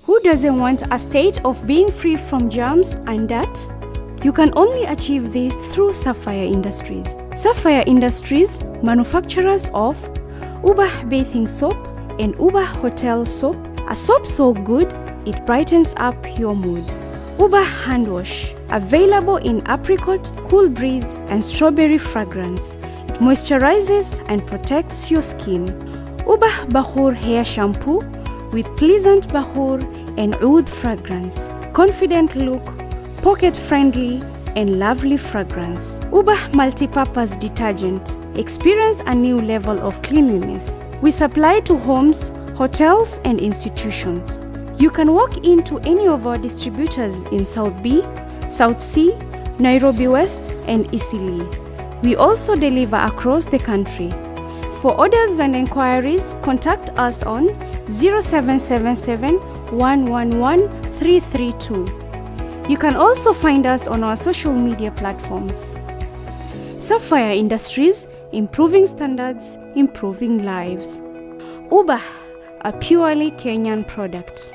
Who doesn't want a state of being free from germs and dirt? You can only achieve this through SAPPHIRE Industries. SAPPHIRE Industries, manufacturers of Ubax Bathing Soap and Ubax Hotel Soap, a soap so good it brightens up your mood. Ubax Hand Wash, available in apricot, cool breeze and strawberry fragrance. It moisturizes and protects your skin. Ubax Bahur Hair Shampoo with pleasant Bahur and oud fragrance, confident look, pocket-friendly and lovely fragrance. Ubax Multi-Purpose Detergent. Experience a new level of cleanliness. We supply to homes, hotels and institutions. You can walk into any of our distributors in South B, South C, Nairobi West and Eastleigh. We also deliver across the country. For orders and inquiries, contact us on 0777 111 332. You can also find us on our social media platforms. SAPPHIRE Industries, improving standards, improving lives. Ubax, a purely Kenyan product.